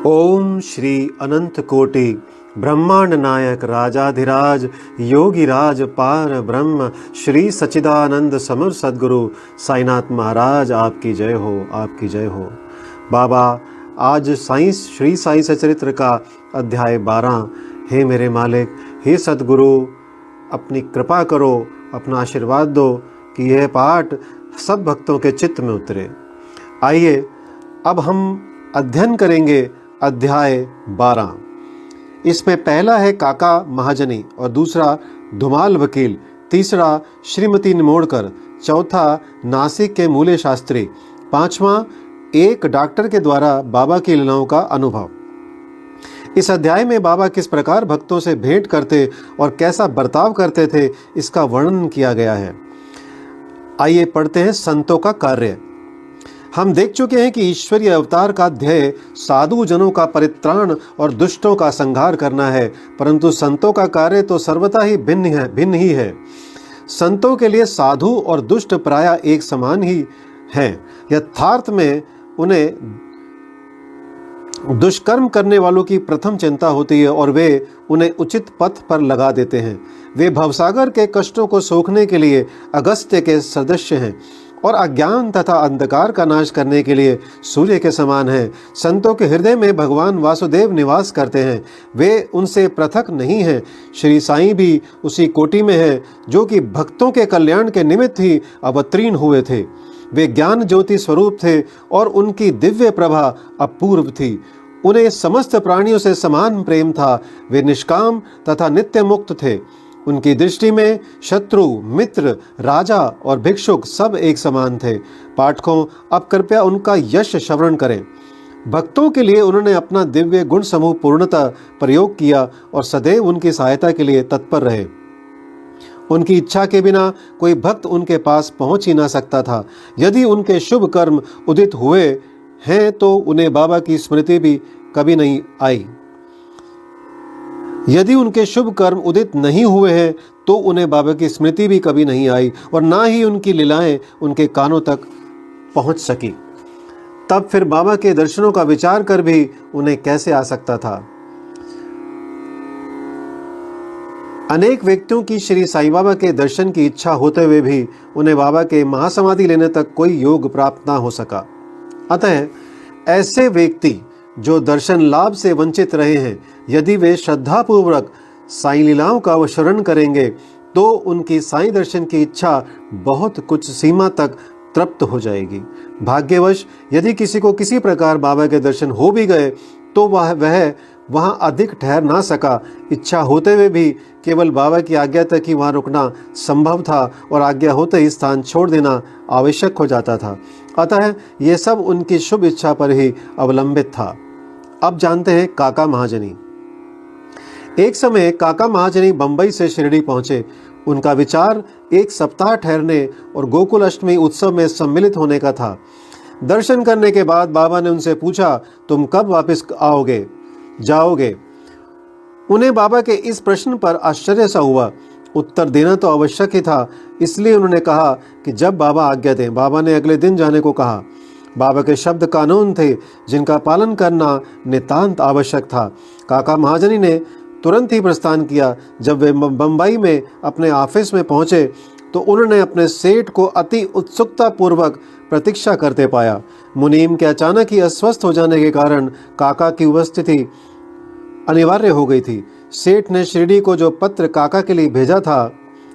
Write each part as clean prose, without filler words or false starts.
ओम श्री अनंत कोटि ब्रह्मांड नायक राजाधिराज योगिराज पार ब्रह्म श्री सच्चिदानंद समर सद्गुरु साईनाथ महाराज आपकी जय हो, आपकी जय हो। बाबा, आज श्री साई सचरित्र का अध्याय 12। हे मेरे मालिक, हे सद्गुरु, अपनी कृपा करो, अपना आशीर्वाद दो कि यह पाठ सब भक्तों के चित्त में उतरे। आइए अब हम अध्ययन करेंगे अध्याय 12। इसमें पहला है काका महाजनी और दूसरा धुमाल वकील, तीसरा श्रीमती निमोड़कर, चौथा नासिक के मूले शास्त्री, पांचवा एक डॉक्टर के द्वारा बाबा की लीलाओं का अनुभव। इस अध्याय में बाबा किस प्रकार भक्तों से भेंट करते और कैसा बर्ताव करते थे, इसका वर्णन किया गया है। आइए पढ़ते हैं संतों का कार्य। हम देख चुके हैं कि ईश्वरीय अवतार का ध्येय साधु जनों का परित्राण और दुष्टों का संहार करना है, परंतु संतों का कार्य तो सर्वथा ही भिन्न ही है। संतों के लिए साधु और दुष्ट प्रायः एक समान ही हैं। यथार्थ में उन्हें दुष्कर्म करने वालों की प्रथम चिंता होती है और वे उन्हें उचित पथ पर लगा देते हैं। वे भवसागर के कष्टों को सोखने के लिए अगस्त्य के सदस्य हैं और अज्ञान तथा अंधकार का नाश करने के लिए सूर्य के समान हैं। संतों के हृदय में भगवान वासुदेव निवास करते हैं, वे उनसे पृथक नहीं हैं। श्री साईं भी उसी कोटि में है जो कि भक्तों के कल्याण के निमित्त ही अवतीर्ण हुए थे। वे ज्ञान ज्योति स्वरूप थे और उनकी दिव्य प्रभा अपूर्व थी। उन्हें समस्त प्राणियों से समान प्रेम था। वे निष्काम तथा नित्य मुक्त थे। उनकी दृष्टि में शत्रु, मित्र, राजा और भिक्षुक सब एक समान थे। पाठकों, अब कृपया उनका यश श्रवण करें। भक्तों के लिए उन्होंने अपना दिव्य गुण समूह पूर्णतः प्रयोग किया और सदैव उनकी सहायता के लिए तत्पर रहे। उनकी इच्छा के बिना कोई भक्त उनके पास पहुंच ही ना सकता था। यदि उनके शुभ कर्म उदित हुए हैं तो उन्हें बाबा की स्मृति भी कभी नहीं आई। यदि उनके शुभ कर्म उदित नहीं हुए हैं तो उन्हें बाबा की स्मृति भी कभी नहीं आई और ना ही उनकी लीलाएं उनके कानों तक पहुंच सकी। तब फिर बाबा के दर्शनों का विचार कर भी उन्हें कैसे आ सकता था। अनेक व्यक्तियों की श्री साईं बाबा के दर्शन की इच्छा होते हुए भी उन्हें बाबा के महासमाधि लेने तक कोई योग प्राप्त ना हो सका। अतः ऐसे व्यक्ति जो दर्शन लाभ से वंचित रहे हैं, यदि वे श्रद्धापूर्वक साईं लीलाओं का अवशरण करेंगे तो उनकी साईं दर्शन की इच्छा बहुत कुछ सीमा तक तृप्त हो जाएगी। भाग्यवश यदि किसी को किसी प्रकार बाबा के दर्शन हो भी गए तो वह वहां अधिक ठहर ना सका। इच्छा होते हुए भी केवल बाबा की आज्ञा तक ही वहां रुकना संभव था और आज्ञा होते ही स्थान छोड़ देना आवश्यक हो जाता था। अतः यह सब उनकी शुभ इच्छा पर ही अवलंबित था। अब जानते हैं काका महाजनी। एक समय काका महाजनी बंबई से शिरडी पहुंचे। उनका विचार एक सप्ताह ठहरने और गोकुल अष्टमी उत्सव में सम्मिलित होने का था। दर्शन करने के बाद बाबा ने उनसे पूछा, तुम कब वापस जाओगे? उन्हें बाबा के इस प्रश्न पर आश्चर्य सा हुआ। उत्तर देना तो आवश्यक ही था, इसलिए उन्होंने कहा कि जब बाबा आज्ञा दें। बाबा ने अगले दिन जाने को कहा। बाबा के शब्द कानून थे जिनका पालन करना नितांत आवश्यक था। काका महाजनी ने तुरंत ही प्रस्थान किया। जब वे बंबई में अपने ऑफिस में पहुंचे तो उन्होंने अपने सेठ को अति उत्सुकता पूर्वक प्रतीक्षा करते पाया। मुनीम के अचानक ही अस्वस्थ हो जाने के कारण काका की उपस्थिति अनिवार्य हो गई थी। सेठ ने शिरडी को जो पत्र काका के लिए भेजा था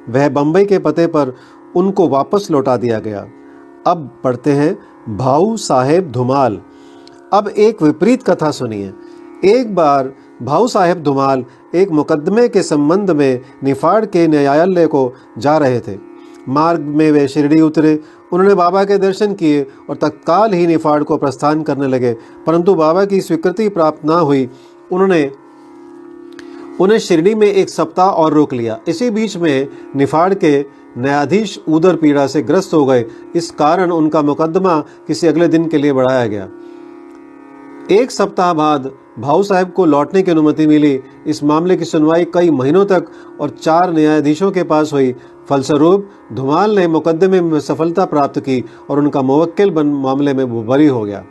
वह बंबई के पते पर उनको वापस लौटा दिया गया। अब पढ़ते हैं भाऊ साहेब धुमाल। अब एक विपरीत कथा सुनिए। एक बार भाऊ साहेब धुमाल एक मुकदमे के संबंध में निफाड़ के न्यायालय को जा रहे थे। मार्ग में वे शिरडी उतरे। उन्होंने बाबा के दर्शन किए और तत्काल ही निफाड़ को प्रस्थान करने लगे, परंतु बाबा की स्वीकृति प्राप्त ना हुई। उन्हें शिरडी में एक सप्ताह और रोक लिया। इसी बीच में निफाड़ के न्यायाधीश उदर पीड़ा से ग्रस्त हो गए। इस कारण उनका मुकदमा किसी अगले दिन के लिए बढ़ाया गया। एक सप्ताह बाद भाऊ साहब को लौटने की अनुमति मिली। इस मामले की सुनवाई कई महीनों तक और 4 न्यायाधीशों के पास हुई। फलस्वरूप धुमाल ने मुकदमे में सफलता प्राप्त की और उनका मुवक्किल मामले में बरी हो गया।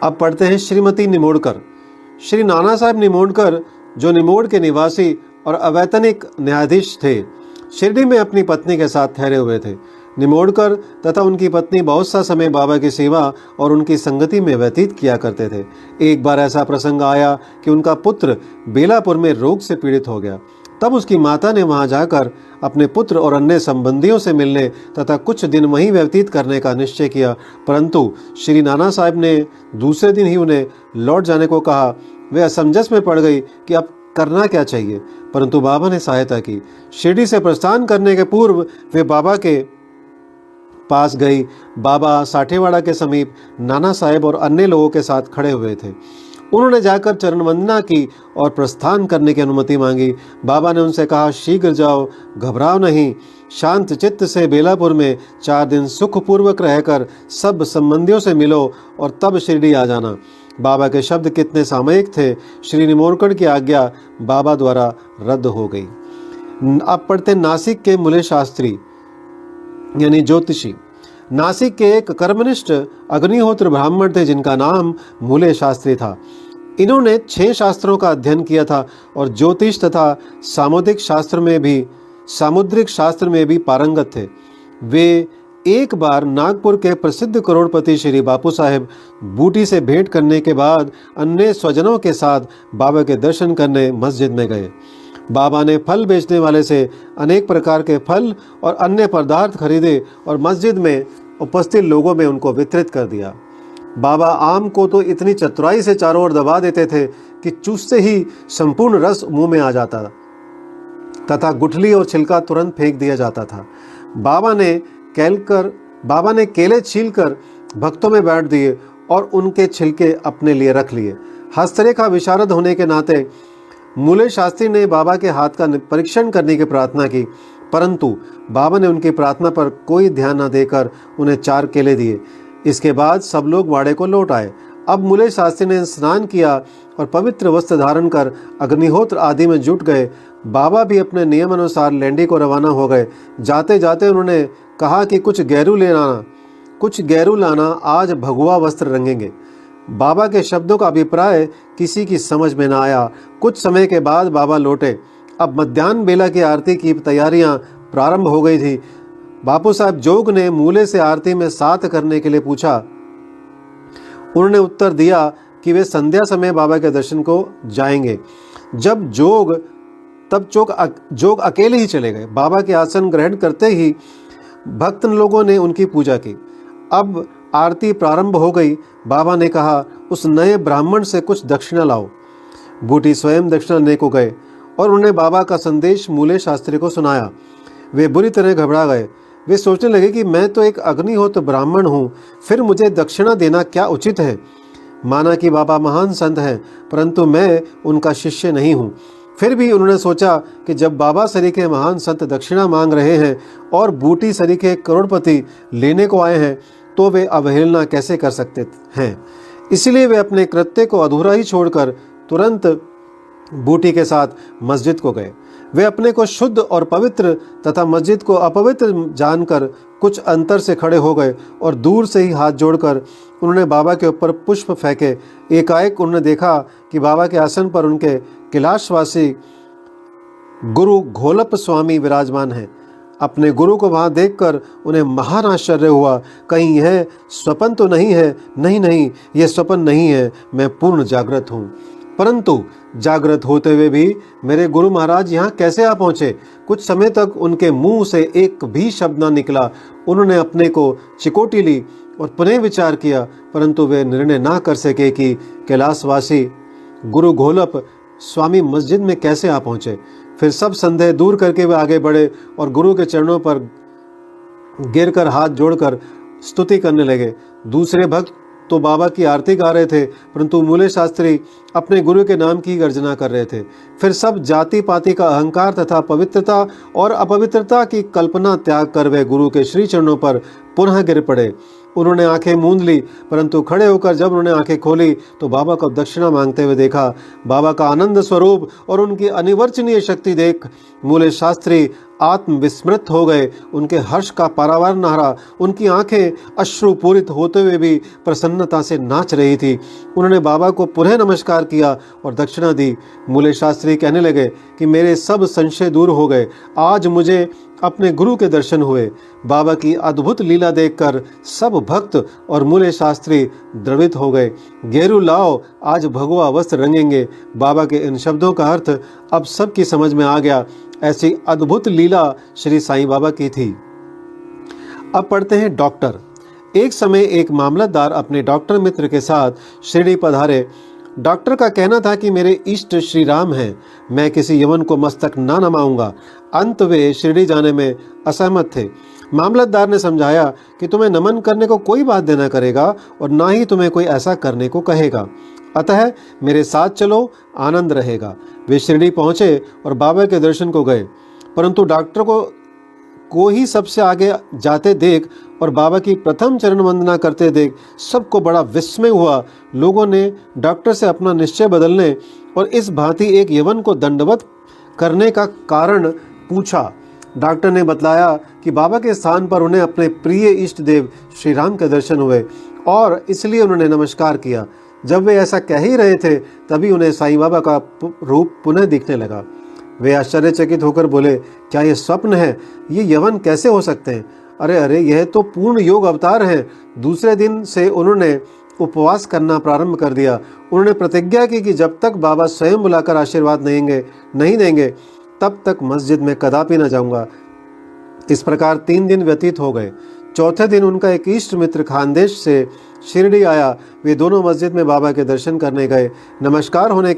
अब पढ़ते हैं श्रीमती निमोड़कर। श्री नाना साहब निमोड़कर, जो निमोड़ के निवासी और अवैतनिक न्यायाधीश थे, शिरडी में अपनी पत्नी के साथ ठहरे हुए थे। निमोड़कर तथा उनकी पत्नी बहुत सा समय बाबा की सेवा और उनकी संगति में व्यतीत किया करते थे। एक बार ऐसा प्रसंग आया कि उनका पुत्र बेलापुर में रोग से पीड़ित हो गया। तब उसकी माता ने वहां जाकर अपने पुत्र और अन्य संबंधियों से मिलने तथा कुछ दिन वहीं व्यतीत करने का निश्चय किया, परंतु श्री नाना साहब ने दूसरे दिन ही उन्हें लौट जाने को कहा। वे असमंजस में पड़ गई कि अब करना क्या चाहिए, परंतु बाबा ने सहायता की। शिरडी से प्रस्थान करने के पूर्व वे बाबा के पास गई। बाबा साठेवाड़ा के समीप नाना साहब और अन्य लोगों के साथ खड़े हुए थे। उन्होंने जाकर चरण वंदना की और प्रस्थान करने की अनुमति मांगी। बाबा ने उनसे कहा, शीघ्र जाओ, घबराओ नहीं। शांत चित्त से बेलापुर में 4 दिन सुखपूर्वक रहकर सब संबंधियों से मिलो और तब शिरडी आ जाना। बाबा के शब्द कितने सामयिक थे। श्री निमोड़कर की आज्ञा बाबा द्वारा रद्द हो गई। अब पढ़ते नासिक के मूले शास्त्री यानी ज्योतिषी। नासिक के एक कर्मनिष्ठ अग्निहोत्र ब्राह्मण थे जिनका नाम मूले शास्त्री था। इन्होंने 6 शास्त्रों का अध्ययन किया था और ज्योतिष तथा सामुद्रिक शास्त्र में भी पारंगत थे। वे एक बार नागपुर के प्रसिद्ध करोड़पति श्री बापू साहेब बूटी से भेंट करने के बाद अन्य स्वजनों के साथ बाबा के दर्शन करने मस्जिद में गए। बाबा ने फल बेचने वाले से अनेक प्रकार के फल और अन्य पदार्थ खरीदे और मस्जिद में उपस्थित लोगों में उनको वितरित कर दिया। बाबा आम को तो इतनी चतुराई से चारों ओर दबा देते थे कि चूसते ही संपूर्ण रस मुंह में आ जाता तथा गुठली और छिलका तुरंत फेंक दिया जाता था। बाबा ने केले छीलकर भक्तों में बांट दिए और उनके छिलके अपने लिए रख लिए। हस्तरेखा विशारद होने के नाते मूले शास्त्री ने बाबा के हाथ का परीक्षण करने की प्रार्थना की, परंतु बाबा ने उनकी प्रार्थना पर कोई ध्यान न देकर उन्हें 4 केले दिए। इसके बाद सब लोग वाड़े को लौट आए। अब मूले शास्त्री ने स्नान किया और पवित्र वस्त्र धारण कर अग्निहोत्र आदि में जुट गए। बाबा भी अपने नियम अनुसार लैंडी को रवाना हो गए। जाते जाते उन्होंने कहा कि कुछ गैरू लाना, आज भगवा वस्त्र रंगेंगे। बाबा के शब्दों का अभिप्राय किसी की समझ में न आया। कुछ समय के बाद बाबा लौटे। अब मध्याह्न बेला की आरती की तैयारियां प्रारंभ हो गई थी। बापू साहब जोग ने मूले से आरती में साथ करने के लिए पूछा। उन्होंने उत्तर दिया कि वे संध्या समय बाबा के दर्शन को जाएंगे। तब जोग अकेले ही चले गए। बाबा के आसन ग्रहण करते ही भक्त लोगों ने उनकी पूजा की। अब आरती प्रारंभ हो गई। बाबा ने कहा, उस नए ब्राह्मण से कुछ दक्षिणा लाओ। बूटी स्वयं दक्षिणा लेने को गए और उन्होंने बाबा का संदेश मूले शास्त्री को सुनाया। वे बुरी तरह घबरा गए। वे सोचने लगे कि मैं तो एक अग्निहोत्र ब्राह्मण हूँ, फिर मुझे दक्षिणा देना क्या उचित है। माना कि बाबा महान संत हैं, परंतु मैं उनका शिष्य नहीं हूँ। फिर भी उन्होंने सोचा कि जब बाबा सरीखे महान संत दक्षिणा मांग रहे हैं और बूटी सरीखे करोड़पति लेने को आए हैं, तो वे अवहेलना कैसे कर सकते हैं। इसलिए वे अपने कृत्य को अधूरा ही छोड़कर तुरंत बूटी के साथ मस्जिद को गए। वे अपने को शुद्ध और पवित्र तथा मस्जिद को अपवित्र जानकर कुछ अंतर से खड़े हो गए और दूर से ही हाथ जोड़कर उन्होंने बाबा के ऊपर पुष्प फेंके। एकाएक उन्होंने देखा कि बाबा के आसन पर उनके कैलाशवासी गुरु घोलप स्वामी विराजमान हैं। अपने गुरु को वहां देखकर उन्हें महान आश्चर्य हुआ। कहीं यह स्वप्न तो नहीं है? नहीं, यह स्वप्न नहीं है, मैं पूर्ण जागृत हूँ। परंतु जागृत होते हुए भी मेरे गुरु महाराज यहाँ कैसे आ पहुँचे? कुछ समय तक उनके मुंह से एक भी शब्द न निकला। उन्होंने अपने को चिकोटी ली और पुनः विचार किया, परंतु वे निर्णय ना कर सके कि कैलाशवासी गुरु घोलप स्वामी मस्जिद में कैसे आ पहुँचे। फिर सब संदेह दूर करके वे आगे बढ़े और गुरु के चरणों पर गिरकर हाथ जोड़कर स्तुति करने लगे। दूसरे भक्त तो बाबा की आरती गा रहे थे, परंतु मूले शास्त्री अपने गुरु के नाम की गर्जना कर रहे थे। फिर सब जाति पाति का अहंकार तथा पवित्रता और अपवित्रता की कल्पना त्याग कर वे गुरु के श्री चरणों पर पुनः गिर पड़े। उन्होंने आंखें मूंद ली, परंतु खड़े होकर जब उन्होंने आंखें खोली तो बाबा को दक्षिणा मांगते हुए देखा। बाबा का आनंद स्वरूप और उनकी अनिवर्चनीय शक्ति देख मूले शास्त्री आत्मविस्मृत हो गए। उनके हर्ष का पारावार न रहा। उनकी आंखें अश्रुपूरित होते हुए भी प्रसन्नता से नाच रही थी। उन्होंने बाबा को पुनः नमस्कार किया और दक्षिणा दी। मूले शास्त्री कहने लगे कि मेरे सब संशय दूर हो गए। आज मुझे अपने गुरु के दर्शन हुए। बाबा की अद्भुत लीला देखकर सब भक्त और मूले शास्त्री द्रवित हो गए। गेरू लाओ, आज भगवा वस्त्र रंगेंगे। बाबा के इन शब्दों का अर्थ अब सबकी समझ में आ गया। ऐसी अद्भुत लीला श्री साईं बाबा की थी। अब पढ़ते हैं डॉक्टर। एक समय एक मामलतदार अपने डॉक्टर मित्र के साथ शिरडी पधारे। डॉक्टर का कहना था कि मेरे इष्ट श्री राम हैं, मैं किसी यवन को मस्तक ना नमाऊंगा। अंत वे शिरडी जाने में असहमत थे। मामलतदार ने समझाया कि तुम्हें नमन करने को कोई बात देना करेगा और ना ही तुम्हें कोई ऐसा करने को कहेगा, अतः मेरे साथ चलो, आनंद रहेगा। वे शिरडी पहुंचे और बाबा के दर्शन को गए, परंतु डॉक्टर को ही सबसे आगे जाते देख और बाबा की प्रथम चरण वंदना करते देख सबको बड़ा विस्मय हुआ। लोगों ने डॉक्टर से अपना निश्चय बदलने और इस भांति एक यवन को दंडवत करने का कारण पूछा। डॉक्टर ने बतलाया कि बाबा के स्थान पर उन्हें अपने प्रिय इष्ट देव श्री राम के दर्शन हुए और इसलिए उन्होंने नमस्कार किया। जब वे ऐसा कह ही रहे थे तभी उन्हें साईं बाबा का रूप पुनः दिखने लगा। वे आश्चर्यचकित होकर बोले, क्या ये स्वप्न है? ये यवन कैसे हो सकते हैं? अरे यह तो पूर्ण योग अवतार हैं। दूसरे दिन से उन्होंने उपवास करना प्रारंभ कर दिया। उन्होंने प्रतिज्ञा की कि जब तक बाबा स्वयं बुलाकर आशीर्वाद नहीं देंगे तब तक मस्जिद में कदापि न जाऊंगा। इस प्रकार 3 दिन व्यतीत हो गए। चौथे दिन उनका एक इष्ट मित्र खानदेश से शिरडी आया। वे दोनों मस्जिद में बाबा के दर्शन करने गए। नमस्कार होने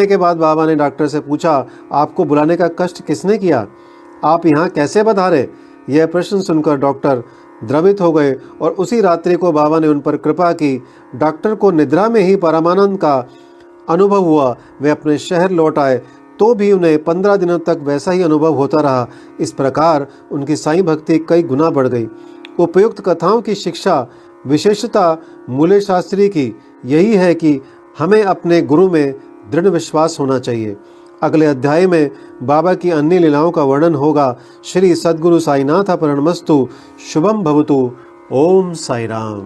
के बाद बाबा ने डॉक्टर से पूछा, आपको बुलाने का कष्ट किसने किया? आप यहाँ कैसे पधारे? यह प्रश्न सुनकर डॉक्टर द्रवित हो गए और उसी रात्रि को बाबा ने उन पर कृपा की। डॉक्टर को निद्रा में ही परमानंद का अनुभव हुआ। वे अपने शहर लौट आए तो भी उन्हें 15 दिनों तक वैसा ही अनुभव होता रहा। इस प्रकार उनकी साईं भक्ति कई गुना बढ़ गई। उपयुक्त कथाओं की शिक्षा विशेषता मूले शास्त्री की यही है कि हमें अपने गुरु में दृढ़ विश्वास होना चाहिए। अगले अध्याय में बाबा की अन्य लीलाओं का वर्णन होगा। श्री सद्गुरु साईनाथ प्रणमस्तु। शुभम भवतु। ओम साई राम।